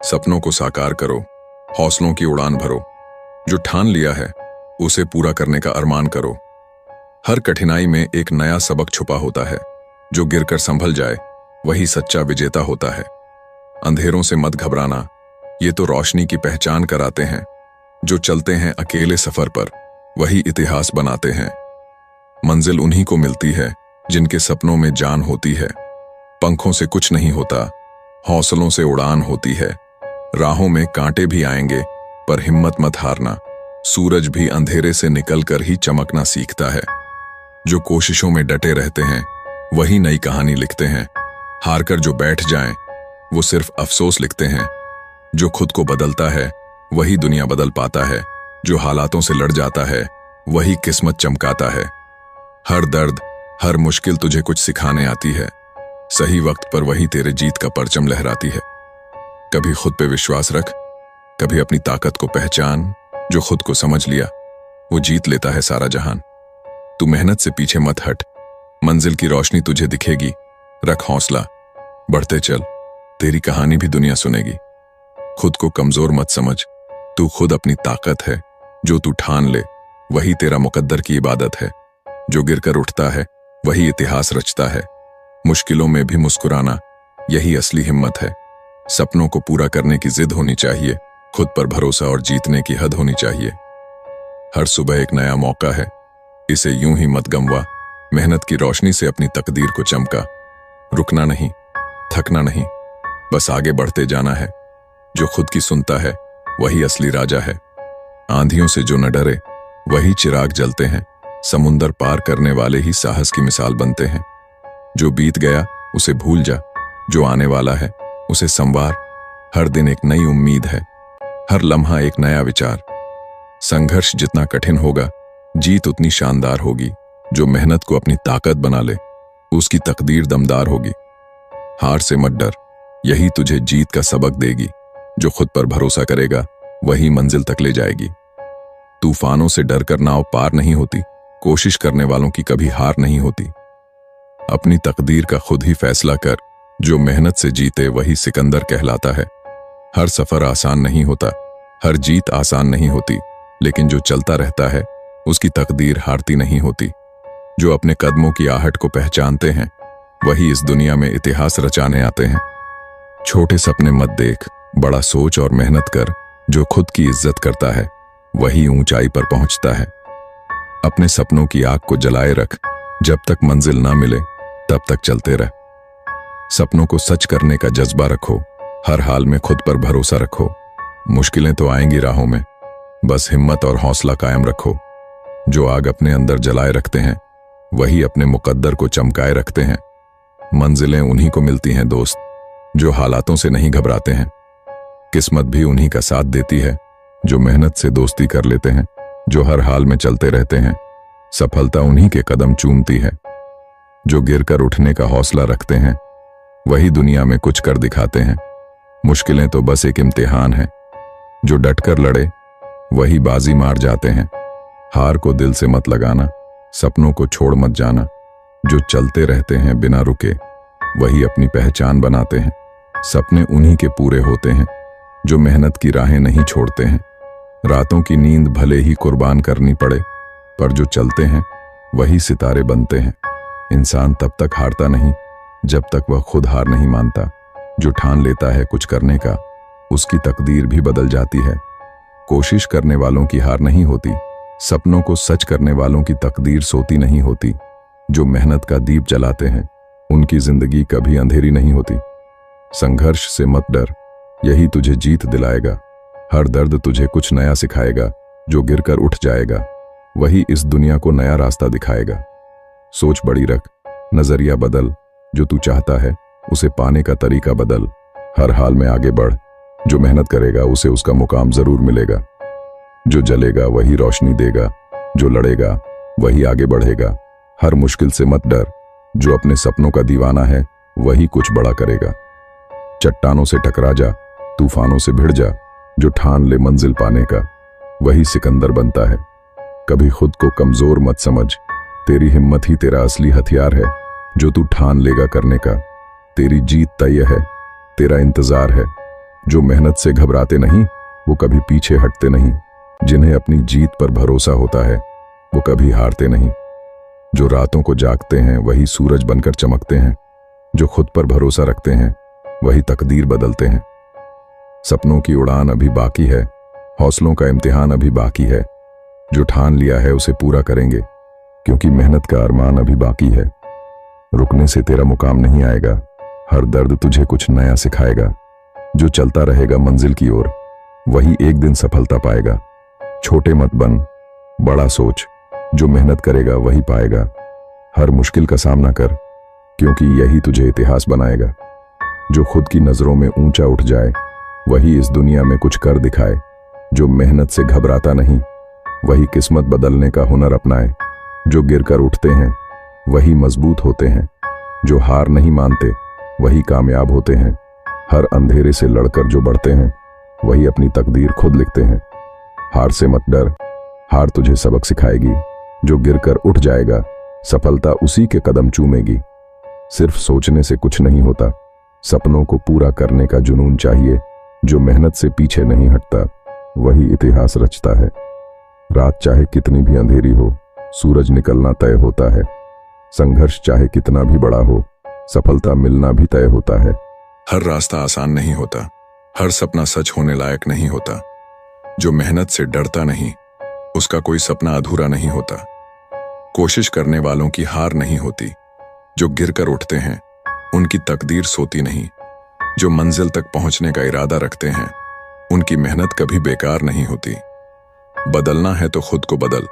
सपनों को साकार करो, हौसलों की उड़ान भरो। जो ठान लिया है उसे पूरा करने का अरमान करो। हर कठिनाई में एक नया सबक छुपा होता है। जो गिरकर संभल जाए वही सच्चा विजेता होता है। अंधेरों से मत घबराना, ये तो रोशनी की पहचान कराते हैं। जो चलते हैं अकेले सफर पर वही इतिहास बनाते हैं। मंजिल उन्हीं को मिलती है जिनके सपनों में जान होती है। पंखों से कुछ नहीं होता, हौसलों से उड़ान होती है। राहों में कांटे भी आएंगे पर हिम्मत मत हारना। सूरज भी अंधेरे से निकलकर ही चमकना सीखता है। जो कोशिशों में डटे रहते हैं वही नई कहानी लिखते हैं। हारकर जो बैठ जाएं वो सिर्फ अफसोस लिखते हैं। जो खुद को बदलता है वही दुनिया बदल पाता है। जो हालातों से लड़ जाता है वही किस्मत चमकाता है। हर दर्द, हर मुश्किल तुझे कुछ सिखाने आती है। सही वक्त पर वही तेरे जीत का परचम लहराती है। कभी खुद पे विश्वास रख, कभी अपनी ताकत को पहचान। जो खुद को समझ लिया वो जीत लेता है सारा जहान। तू मेहनत से पीछे मत हट, मंजिल की रोशनी तुझे दिखेगी। रख हौसला, बढ़ते चल, तेरी कहानी भी दुनिया सुनेगी। खुद को कमजोर मत समझ, तू खुद अपनी ताकत है। जो तू ठान ले वही तेरा मुकद्दर की इबादत है। जो गिरकर उठता है वही इतिहास रचता है। मुश्किलों में भी मुस्कुराना यही असली हिम्मत है। सपनों को पूरा करने की जिद होनी चाहिए। खुद पर भरोसा और जीतने की हद होनी चाहिए। हर सुबह एक नया मौका है, इसे यूं ही मत गंवा। मेहनत की रोशनी से अपनी तकदीर को चमका। रुकना नहीं, थकना नहीं, बस आगे बढ़ते जाना है। जो खुद की सुनता है वही असली राजा है। आंधियों से जो न डरे वही चिराग जलते हैं। समुंदर पार करने वाले ही साहस की मिसाल बनते हैं। जो बीत गया उसे भूल जा, जो आने वाला है उसे संवार। हर दिन एक नई उम्मीद है, हर लम्हा एक नया विचार। संघर्ष जितना कठिन होगा जीत उतनी शानदार होगी। जो मेहनत को अपनी ताकत बना ले उसकी तकदीर दमदार होगी। हार से मत डर, यही तुझे जीत का सबक देगी। जो खुद पर भरोसा करेगा वही मंजिल तक ले जाएगी। तूफानों से डरकर नाव पार नहीं होती, कोशिश करने वालों की कभी हार नहीं होती। अपनी तकदीर का खुद ही फैसला कर, जो मेहनत से जीते वही सिकंदर कहलाता है। हर सफर आसान नहीं होता, हर जीत आसान नहीं होती, लेकिन जो चलता रहता है उसकी तकदीर हारती नहीं होती। जो अपने कदमों की आहट को पहचानते हैं वही इस दुनिया में इतिहास रचाने आते हैं। छोटे सपने मत देख, बड़ा सोच और मेहनत कर। जो खुद की इज्जत करता है वही ऊंचाई पर पहुंचता है। अपने सपनों की आग को जलाए रख, जब तक मंजिल ना मिले तब तक चलते रह। सपनों को सच करने का जज्बा रखो, हर हाल में खुद पर भरोसा रखो। मुश्किलें तो आएंगी राहों में, बस हिम्मत और हौसला कायम रखो। जो आग अपने अंदर जलाए रखते हैं वही अपने मुकद्दर को चमकाए रखते हैं। मंजिलें उन्हीं को मिलती हैं दोस्त, जो हालातों से नहीं घबराते हैं। किस्मत भी उन्हीं का साथ देती है जो मेहनत से दोस्ती कर लेते हैं। जो हर हाल में चलते रहते हैं सफलता उन्हीं के कदम चूमती है। जो गिरकर उठने का हौसला रखते हैं वही दुनिया में कुछ कर दिखाते हैं। मुश्किलें तो बस एक इम्तिहान है, जो डटकर लड़े वही बाजी मार जाते हैं। हार को दिल से मत लगाना, सपनों को छोड़ मत जाना। जो चलते रहते हैं बिना रुके वही अपनी पहचान बनाते हैं। सपने उन्हीं के पूरे होते हैं जो मेहनत की राहें नहीं छोड़ते हैं। रातों की नींद भले ही कुर्बान करनी पड़े, पर जो चलते हैं वही सितारे बनते हैं। इंसान तब तक हारता नहीं जब तक वह खुद हार नहीं मानता। जो ठान लेता है कुछ करने का उसकी तकदीर भी बदल जाती है। कोशिश करने वालों की हार नहीं होती, सपनों को सच करने वालों की तकदीर सोती नहीं होती। जो मेहनत का दीप जलाते हैं उनकी जिंदगी कभी अंधेरी नहीं होती। संघर्ष से मत डर, यही तुझे जीत दिलाएगा। हर दर्द तुझे कुछ नया सिखाएगा। जो गिरकर उठ जाएगा वही इस दुनिया को नया रास्ता दिखाएगा। सोच बड़ी रख, नजरिया बदल। जो तू चाहता है उसे पाने का तरीका बदल। हर हाल में आगे बढ़, जो मेहनत करेगा उसे उसका मुकाम जरूर मिलेगा। जो जलेगा वही रोशनी देगा, जो लड़ेगा वही आगे बढ़ेगा। हर मुश्किल से मत डर, जो अपने सपनों का दीवाना है वही कुछ बड़ा करेगा। चट्टानों से टकरा जा, तूफानों से भिड़ जा। जो ठान ले मंजिल पाने का वही सिकंदर बनता है। कभी खुद को कमजोर मत समझ, तेरी हिम्मत ही तेरा असली हथियार है। जो तू ठान लेगा करने का तेरी जीत तय है, तेरा इंतजार है। जो मेहनत से घबराते नहीं वो कभी पीछे हटते नहीं, जिन्हें अपनी जीत पर भरोसा होता है वो कभी हारते नहीं, जो रातों को जागते हैं वही सूरज बनकर चमकते हैं, जो खुद पर भरोसा रखते हैं वही तकदीर बदलते हैं। सपनों की उड़ान अभी बाकी है, हौसलों का इम्तिहान अभी बाकी है, जो ठान लिया है उसे पूरा करेंगे, क्योंकि मेहनत का अरमान अभी बाकी है। रुकने से तेरा मुकाम नहीं आएगा, हर दर्द तुझे कुछ नया सिखाएगा, जो चलता रहेगा मंजिल की ओर वही एक दिन सफलता पाएगा। छोटे मत बन, बड़ा सोच, जो मेहनत करेगा वही पाएगा। हर मुश्किल का सामना कर, क्योंकि यही तुझे इतिहास बनाएगा। जो खुद की नजरों में ऊंचा उठ जाए वही इस दुनिया में कुछ कर दिखाए, जो मेहनत से घबराता नहीं वही किस्मत बदलने का हुनर अपनाए। जो गिरकर उठते हैं वही मजबूत होते हैं, जो हार नहीं मानते वही कामयाब होते हैं। हर अंधेरे से लड़कर जो बढ़ते हैं वही अपनी तकदीर खुद लिखते हैं। हार से मत डर, हार तुझे सबक सिखाएगी, जो गिरकर उठ जाएगा सफलता उसी के कदम चूमेगी। सिर्फ सोचने से कुछ नहीं होता, सपनों को पूरा करने का जुनून चाहिए, जो मेहनत से पीछे नहीं हटता वही इतिहास रचता है। रात चाहे कितनी भी अंधेरी हो, सूरज निकलना तय होता है। संघर्ष चाहे कितना भी बड़ा हो, सफलता मिलना भी तय होता है। हर रास्ता आसान नहीं होता, हर सपना सच होने लायक नहीं होता। जो मेहनत से डरता नहीं उसका कोई सपना अधूरा नहीं होता। कोशिश करने वालों की हार नहीं होती, जो गिरकर उठते हैं उनकी तकदीर सोती नहीं। जो मंजिल तक पहुंचने का इरादा रखते हैं उनकी मेहनत कभी बेकार नहीं होती। बदलना है तो खुद को बदल,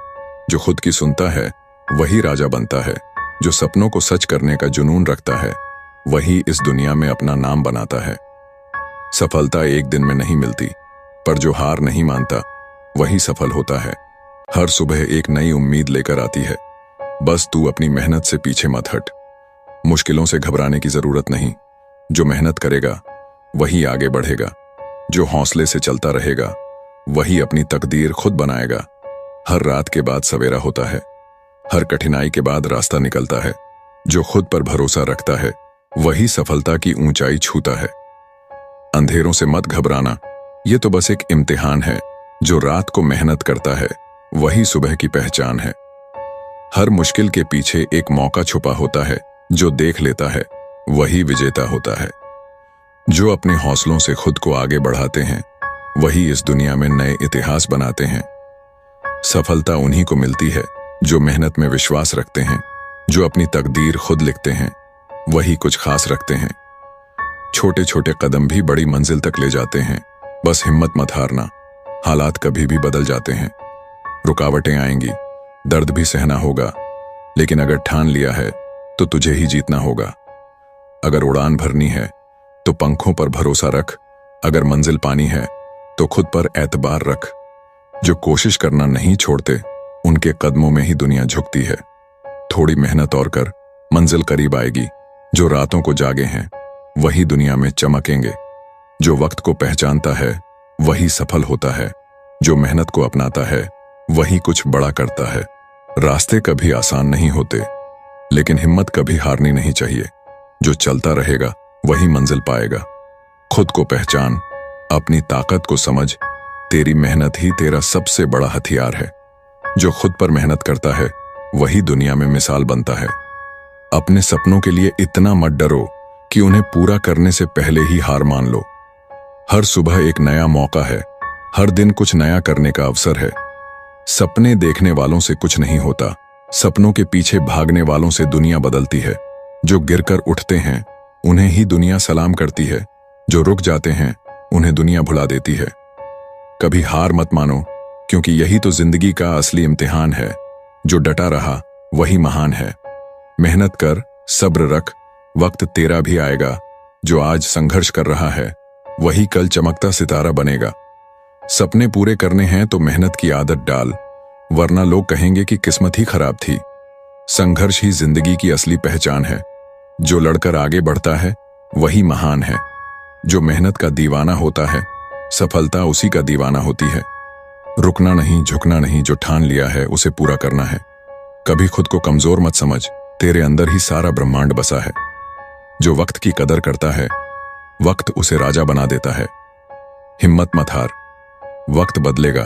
जो खुद की सुनता है वही राजा बनता है। जो सपनों को सच करने का जुनून रखता है वही इस दुनिया में अपना नाम बनाता है। सफलता एक दिन में नहीं मिलती, पर जो हार नहीं मानता वही सफल होता है। हर सुबह एक नई उम्मीद लेकर आती है, बस तू अपनी मेहनत से पीछे मत हट। मुश्किलों से घबराने की जरूरत नहीं, जो मेहनत करेगा वही आगे बढ़ेगा। जो हौसले से चलता रहेगा वही अपनी तकदीर खुद बनाएगा। हर रात के बाद सवेरा होता है, हर कठिनाई के बाद रास्ता निकलता है। जो खुद पर भरोसा रखता है वही सफलता की ऊंचाई छूता है। अंधेरों से मत घबराना, ये तो बस एक इम्तिहान है। जो रात को मेहनत करता है वही सुबह की पहचान है। हर मुश्किल के पीछे एक मौका छुपा होता है, जो देख लेता है वही विजेता होता है। जो अपने हौसलों से खुद को आगे बढ़ाते हैं वही इस दुनिया में नए इतिहास बनाते हैं। सफलता उन्हीं को मिलती है जो मेहनत में विश्वास रखते हैं। जो अपनी तकदीर खुद लिखते हैं वही कुछ खास रखते हैं। छोटे छोटे कदम भी बड़ी मंजिल तक ले जाते हैं, बस हिम्मत मत हारना। हालात कभी भी बदल जाते हैं, रुकावटें आएंगी, दर्द भी सहना होगा, लेकिन अगर ठान लिया है तो तुझे ही जीतना होगा। अगर उड़ान भरनी है तो पंखों पर भरोसा रख, अगर मंजिल पानी है तो खुद पर एतबार रख। जो कोशिश करना नहीं छोड़ते उनके कदमों में ही दुनिया झुकती है। थोड़ी मेहनत और कर, मंजिल करीब आएगी। जो रातों को जागे हैं वही दुनिया में चमकेंगे। जो वक्त को पहचानता है वही सफल होता है। जो मेहनत को अपनाता है वही कुछ बड़ा करता है। रास्ते कभी आसान नहीं होते, लेकिन हिम्मत कभी हारनी नहीं चाहिए। जो चलता रहेगा वही मंजिल पाएगा। खुद को पहचान, अपनी ताकत को समझ, तेरी मेहनत ही तेरा सबसे बड़ा हथियार है। जो खुद पर मेहनत करता है वही दुनिया में मिसाल बनता है। अपने सपनों के लिए इतना मत डरो कि उन्हें पूरा करने से पहले ही हार मान लो। हर सुबह एक नया मौका है, हर दिन कुछ नया करने का अवसर है। सपने देखने वालों से कुछ नहीं होता, सपनों के पीछे भागने वालों से दुनिया बदलती है। जो गिरकर उठते हैं उन्हें ही दुनिया सलाम करती है, जो रुक जाते हैं उन्हें दुनिया भुला देती है। कभी हार मत मानो, क्योंकि यही तो जिंदगी का असली इम्तिहान है। जो डटा रहा वही महान है। मेहनत कर, सब्र रख, वक्त तेरा भी आएगा। जो आज संघर्ष कर रहा है वही कल चमकता सितारा बनेगा। सपने पूरे करने हैं तो मेहनत की आदत डाल, वरना लोग कहेंगे कि किस्मत ही खराब थी। संघर्ष ही जिंदगी की असली पहचान है। जो लड़कर आगे बढ़ता है वही महान है। जो मेहनत का दीवाना होता है सफलता उसी का दीवाना होती है। रुकना नहीं, झुकना नहीं, जो ठान लिया है उसे पूरा करना है। कभी खुद को कमजोर मत समझ, तेरे अंदर ही सारा ब्रह्मांड बसा है। जो वक्त की कदर करता है वक्त उसे राजा बना देता है। हिम्मत मत हार, वक्त बदलेगा,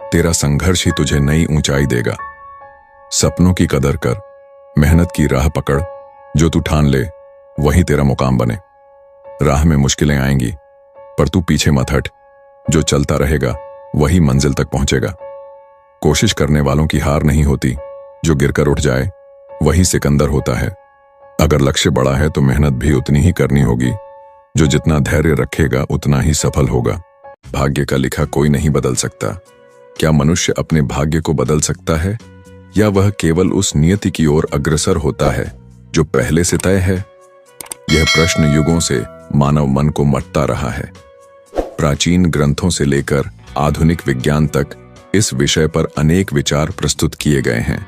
तेरा संघर्ष ही तुझे नई ऊंचाई देगा। सपनों की कदर कर, मेहनत की राह पकड़, जो तू ठान ले वही तेरा मुकाम बने। राह में मुश्किलें आएंगी पर तू पीछे मत हट, जो चलता रहेगा वही मंजिल तक पहुंचेगा। कोशिश करने वालों की हार नहीं होती, जो गिरकर उठ जाए वही सिकंदर होता है। अगर लक्ष्य बड़ा है तो मेहनत भी उतनी ही करनी होगी, जो जितना धैर्य रखेगा उतना ही सफल होगा। भाग्य का लिखा कोई नहीं बदल सकता। क्या मनुष्य अपने भाग्य को बदल सकता है, या वह केवल उस नियति की ओर अग्रसर होता है जो पहले से तय है? यह प्रश्न युगों से मानव मन को मथता रहा है। प्राचीन ग्रंथों से लेकर आधुनिक विज्ञान तक इस विषय पर अनेक विचार प्रस्तुत किए गए हैं।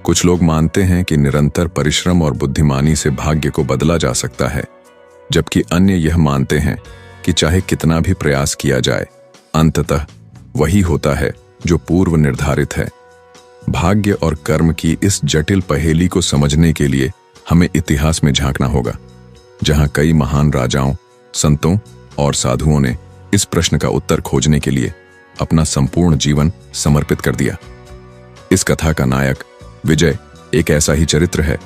कुछ लोग मानते हैं कि निरंतर परिश्रम और बुद्धिमानी से भाग्य को बदला जा सकता है, जबकि अन्य यह मानते हैं कि चाहे कितना भी प्रयास किया जाए, अंततः वही होता है जो पूर्व निर्धारित है। भाग्य और कर्म की इस जटिल पहेली को समझने के लिए हमें इतिहास में झांकना होगा, जहां कई महान राजाओं, संतों और साधुओं ने इस प्रश्न का उत्तर खोजने के लिए अपना संपूर्ण जीवन समर्पित कर दिया। इस कथा का नायक विजय एक ऐसा ही चरित्र है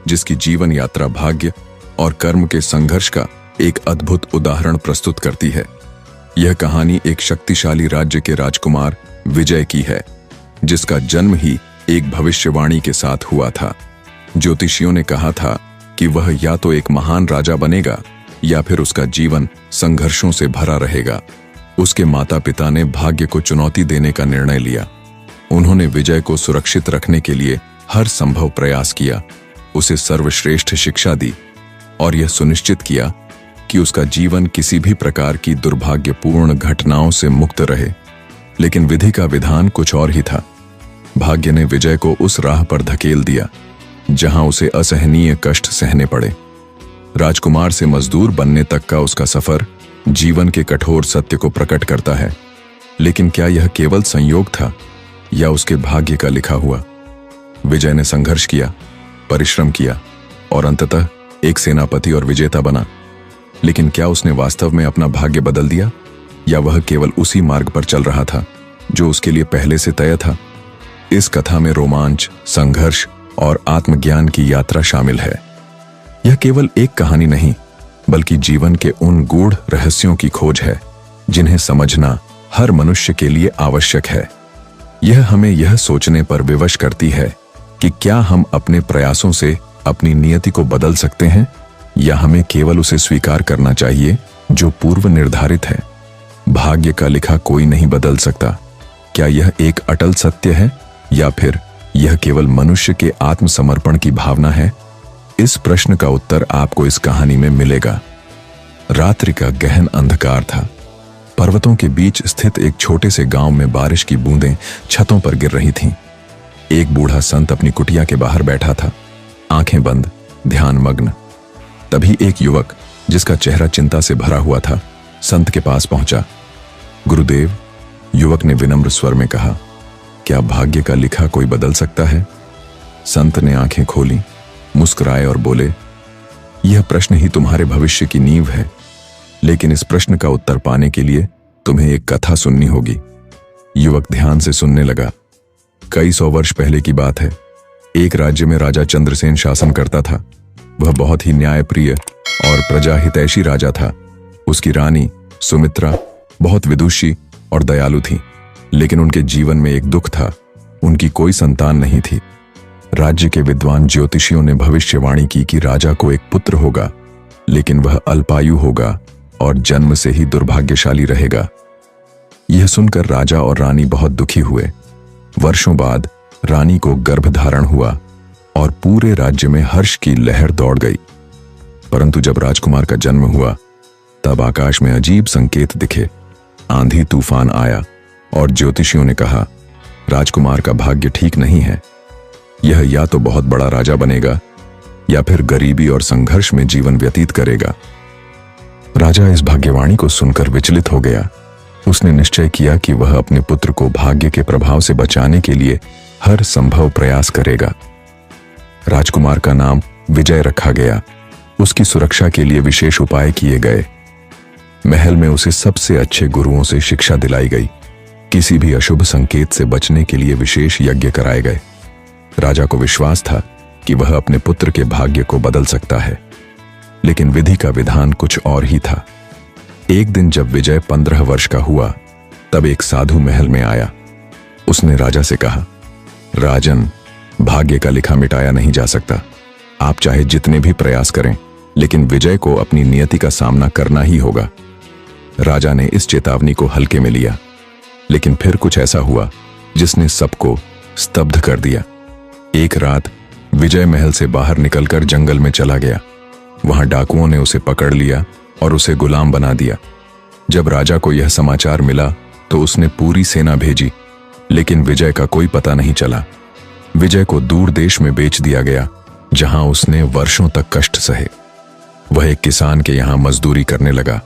जिसकी जीवन यात्रा भाग्य और कर्म के संघर्ष का एक अद्भुत उदाहरण प्रस्तुत करती है। यह कहानी एक शक्तिशाली राज्य के राजकुमार विजय की है, जिसका जन्म ही एक भविष्यवाणी के साथ हुआ था। ज्योतिषियों ने कहा था कि वह या तो एक महान राजा बनेगा या फिर उसका जीवन संघर्षों से भरा रहेगा। उसके माता पिता ने भाग्य को चुनौती देने का निर्णय लिया। उन्होंने विजय को सुरक्षित रखने के लिए हर संभव प्रयास किया, उसे सर्वश्रेष्ठ शिक्षा दी और यह सुनिश्चित किया कि उसका जीवन किसी भी प्रकार की दुर्भाग्यपूर्ण घटनाओं से मुक्त रहे। लेकिन विधि का विधान कुछ और ही था। भाग्य ने विजय को उस राह पर धकेल दिया जहां उसे असहनीय कष्ट सहने पड़े। राजकुमार से मजदूर बनने तक का उसका सफर जीवन के कठोर सत्य को प्रकट करता है। लेकिन क्या यह केवल संयोग था या उसके भाग्य का लिखा हुआ? विजय ने संघर्ष किया, परिश्रम किया और अंततः एक सेनापति और विजेता बना। लेकिन क्या उसने वास्तव में अपना भाग्य बदल दिया, या वह केवल उसी मार्ग पर चल रहा था जो उसके लिए पहले से तय था? इस कथा में रोमांच, संघर्ष और आत्मज्ञान की यात्रा शामिल है। यह केवल एक कहानी नहीं, बल्कि जीवन के उन गूढ़ रहस्यों की खोज है जिन्हें समझना हर मनुष्य के लिए आवश्यक है। यह हमें यह सोचने पर विवश करती है कि क्या हम अपने प्रयासों से अपनी नियति को बदल सकते हैं, या हमें केवल उसे स्वीकार करना चाहिए जो पूर्व निर्धारित है। भाग्य का लिखा कोई नहीं बदल सकता। क्या यह एक अटल सत्य है, या फिर यह केवल मनुष्य के आत्मसमर्पण की भावना है? इस प्रश्न का उत्तर आपको इस कहानी में मिलेगा। रात्रि का गहन अंधकार था। पर्वतों के बीच स्थित एक छोटे से गांव में बारिश की बूंदें छतों पर गिर रही थीं। एक बूढ़ा संत अपनी कुटिया के बाहर बैठा था, आंखें बंद, ध्यान मग्न। तभी एक युवक, जिसका चेहरा चिंता से भरा हुआ था, संत के पास पहुंचा। गुरुदेव, युवक ने विनम्र स्वर में कहा, क्या भाग्य का लिखा कोई बदल सकता है? संत ने आंखें खोली, मुस्कुराए और बोले, यह प्रश्न ही तुम्हारे भविष्य की नींव है। लेकिन इस प्रश्न का उत्तर पाने के लिए तुम्हें एक कथा सुननी होगी। युवक ध्यान से सुनने लगा। कई सौ वर्ष पहले की बात है। एक राज्य में राजा चंद्रसेन शासन करता था। वह बहुत ही न्यायप्रिय और प्रजाहितैषी राजा था। उसकी रानी सुमित्रा बहुत विदुषी और दयालु थी, लेकिन उनके जीवन में एक दुख था। उनकी कोई संतान नहीं थी। राज्य के विद्वान ज्योतिषियों ने भविष्यवाणी की कि राजा को एक पुत्र होगा, लेकिन वह अल्पायु होगा और जन्म से ही दुर्भाग्यशाली रहेगा। यह सुनकर राजा और रानी बहुत दुखी हुए। वर्षों बाद रानी को गर्भधारण हुआ और पूरे राज्य में हर्ष की लहर दौड़ गई। परंतु जब राजकुमार का जन्म हुआ, तब आकाश में अजीब संकेत दिखे। आंधी तूफान आया और ज्योतिषियों ने कहा, राजकुमार का भाग्य ठीक नहीं है। यह या तो बहुत बड़ा राजा बनेगा या फिर गरीबी और संघर्ष में जीवन व्यतीत करेगा। राजा इस भाग्यवाणी को सुनकर विचलित हो गया। उसने निश्चय किया कि वह अपने पुत्र को भाग्य के प्रभाव से बचाने के लिए हर संभव प्रयास करेगा। राजकुमार का नाम विजय रखा गया। उसकी सुरक्षा के लिए विशेष उपाय किए गए। महल में उसे सबसे अच्छे गुरुओं से शिक्षा दिलाई गई। किसी भी अशुभ संकेत से बचने के लिए विशेष यज्ञ कराए गए। राजा को विश्वास था कि वह अपने पुत्र के भाग्य को बदल सकता है, लेकिन विधि का विधान कुछ और ही था। एक दिन जब विजय 15 वर्ष का हुआ, तब एक साधु महल में आया। उसने राजा से कहा, राजन, भाग्य का लिखा मिटाया नहीं जा सकता। आप चाहे जितने भी प्रयास करें, लेकिन विजय को अपनी नियति का सामना करना ही होगा। राजा ने इस चेतावनी को हल्के में लिया, लेकिन फिर कुछ ऐसा हुआ जिसने सबको स्तब्ध कर दिया। एक रात विजय महल से बाहर निकलकर जंगल में चला गया। वहां डाकुओं ने उसे पकड़ लिया और उसे गुलाम बना दिया। जब राजा को यह समाचार मिला तो उसने पूरी सेना भेजी, लेकिन विजय का कोई पता नहीं चला। विजय को दूर देश में बेच दिया गया, जहां उसने वर्षों तक कष्ट सहे। वह एक किसान के यहां मजदूरी करने लगा।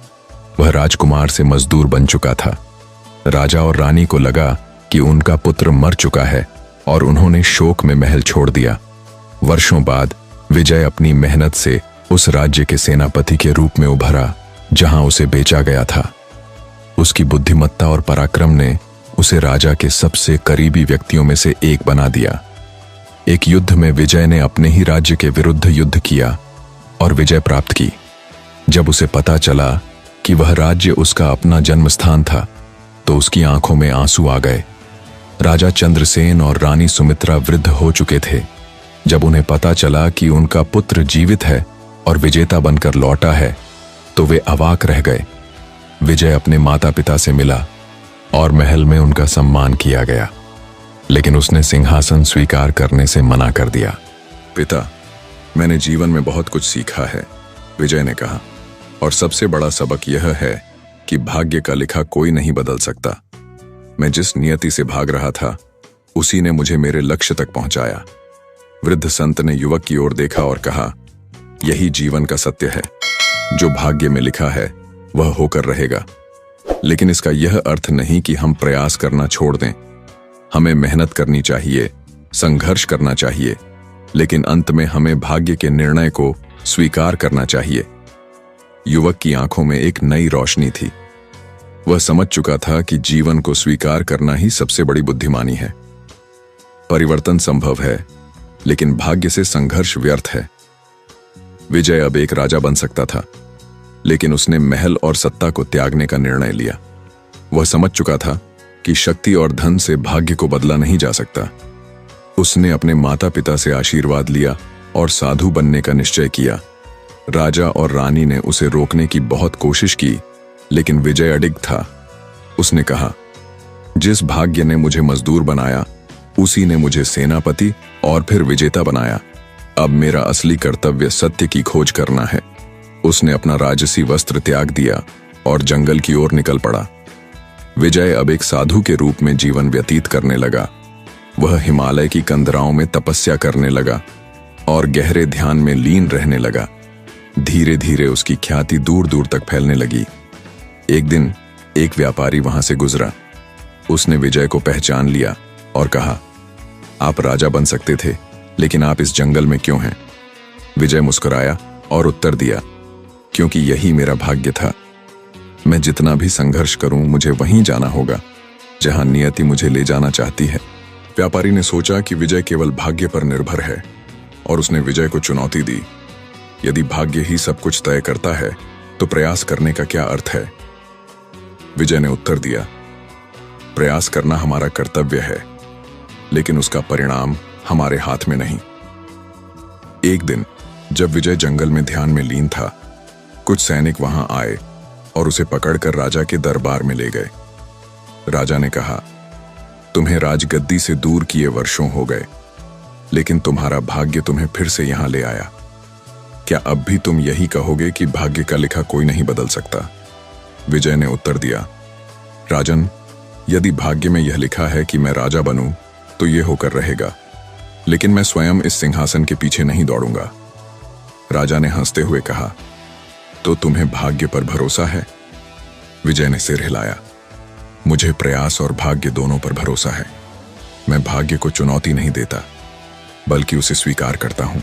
वह राजकुमार से मजदूर बन चुका था। राजा और रानी को लगा कि उनका पुत्र मर चुका है और उन्होंने शोक में महल छोड़ दिया। वर्षों बाद विजय अपनी मेहनत से उस राज्य के सेनापति के रूप में उभरा जहां उसे बेचा गया था। उसकी बुद्धिमत्ता और पराक्रम ने उसे राजा के सबसे करीबी व्यक्तियों में से एक बना दिया। एक युद्ध में विजय ने अपने ही राज्य के विरुद्ध युद्ध किया और विजय प्राप्त की। जब उसे पता चला कि वह राज्य उसका अपना जन्म स्थान था, तो उसकी आंखों में आंसू आ गए। राजा चंद्रसेन और रानी सुमित्रा वृद्ध हो चुके थे। जब उन्हें पता चला कि उनका पुत्र जीवित है और विजेता बनकर लौटा है, तो वे अवाक रह गए। विजय अपने माता पिता से मिला और महल में उनका सम्मान किया गया, लेकिन उसने सिंहासन स्वीकार करने से मना कर दिया। पिता, मैंने जीवन में बहुत कुछ सीखा है, विजय ने कहा, और सबसे बड़ा सबक यह है कि भाग्य का लिखा कोई नहीं बदल सकता। मैं जिस नियति से भाग रहा था, उसी ने मुझे मेरे लक्ष्य तक पहुंचाया। वृद्ध संत ने युवक की ओर देखा और कहा, यही जीवन का सत्य है। जो भाग्य में लिखा है वह होकर रहेगा, लेकिन इसका यह अर्थ नहीं कि हम प्रयास करना छोड़ दें। हमें मेहनत करनी चाहिए, संघर्ष करना चाहिए, लेकिन अंत में हमें भाग्य के निर्णय को स्वीकार करना चाहिए। युवक की आंखों में एक नई रोशनी थी। वह समझ चुका था कि जीवन को स्वीकार करना ही सबसे बड़ी बुद्धिमानी है। परिवर्तन संभव है, लेकिन भाग्य से संघर्ष व्यर्थ है। विजय अब एक राजा बन सकता था, लेकिन उसने महल और सत्ता को त्यागने का निर्णय लिया। वह समझ चुका था कि शक्ति और धन से भाग्य को बदला नहीं जा सकता। उसने अपने माता पिता से आशीर्वाद लिया और साधु बनने का निश्चय किया। राजा और रानी ने उसे रोकने की बहुत कोशिश की, लेकिन विजय अडिग था। उसने कहा, जिस भाग्य ने मुझे मजदूर बनाया, उसी ने मुझे सेनापति और फिर विजेता बनाया। अब मेरा असली कर्तव्य सत्य की खोज करना है। उसने अपना राजसी वस्त्र त्याग दिया और जंगल की ओर निकल पड़ा। विजय अब एक साधु के रूप में जीवन व्यतीत करने लगा। वह हिमालय की कंदराओं में तपस्या करने लगा और गहरे ध्यान में लीन रहने लगा। धीरे धीरे उसकी ख्याति दूर दूर तक फैलने लगी। एक दिन एक व्यापारी वहां से गुजरा। उसने विजय को पहचान लिया और कहा, आप राजा बन सकते थे, लेकिन आप इस जंगल में क्यों हैं? विजय मुस्कुराया और उत्तर दिया, क्योंकि यही मेरा भाग्य था। मैं जितना भी संघर्ष करूं, मुझे वहीं जाना होगा जहां नियति मुझे ले जाना चाहती है। व्यापारी ने सोचा कि विजय केवल भाग्य पर निर्भर है और उसने विजय को चुनौती दी। यदि भाग्य ही सब कुछ तय करता है, तो प्रयास करने का क्या अर्थ है? विजय ने उत्तर दिया, प्रयास करना हमारा कर्तव्य है, लेकिन उसका परिणाम हमारे हाथ में नहीं। एक दिन जब विजय जंगल में ध्यान में लीन था, कुछ सैनिक वहां आए और उसे पकड़कर राजा के दरबार में ले गए। राजा ने कहा, तुम्हें राजगद्दी से दूर किए वर्षों हो गए, लेकिन तुम्हारा भाग्य तुम्हें फिर से यहां ले आया। क्या अब भी तुम यही कहोगे कि भाग्य का लिखा कोई नहीं बदल सकता? विजय ने उत्तर दिया, राजन, यदि भाग्य में यह लिखा है कि मैं राजा बनूं, तो यह होकर रहेगा, लेकिन मैं स्वयं इस सिंहासन के पीछे नहीं दौड़ूंगा। राजा ने हंसते हुए कहा, तो तुम्हें भाग्य पर भरोसा है? विजय ने सिर हिलाया, मुझे प्रयास और भाग्य दोनों पर भरोसा है। मैं भाग्य को चुनौती नहीं देता, बल्कि उसे स्वीकार करता हूं।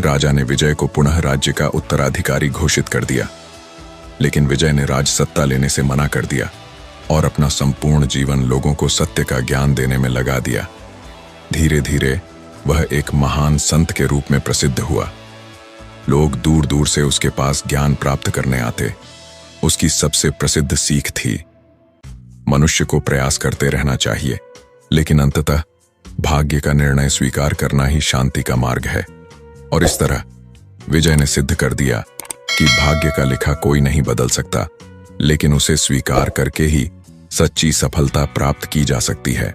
राजा ने विजय को पुनः राज्य का उत्तराधिकारी घोषित कर दिया। लेकिन विजय ने राज सत्ता लेने से मना कर दिया और अपना संपूर्ण जीवन लोगों को सत्य का ज्ञान देने में लगा दिया। धीरे धीरे वह एक महान संत के रूप में प्रसिद्ध हुआ। लोग दूर दूर से उसके पास ज्ञान प्राप्त करने आते। उसकी सबसे प्रसिद्ध सीख थी, मनुष्य को प्रयास करते रहना चाहिए, लेकिन अंततः भाग्य का निर्णय स्वीकार करना ही शांति का मार्ग है। और इस तरह विजय ने सिद्ध कर दिया कि भाग्य का लिखा कोई नहीं बदल सकता, लेकिन उसे स्वीकार करके ही सच्ची सफलता प्राप्त की जा सकती है।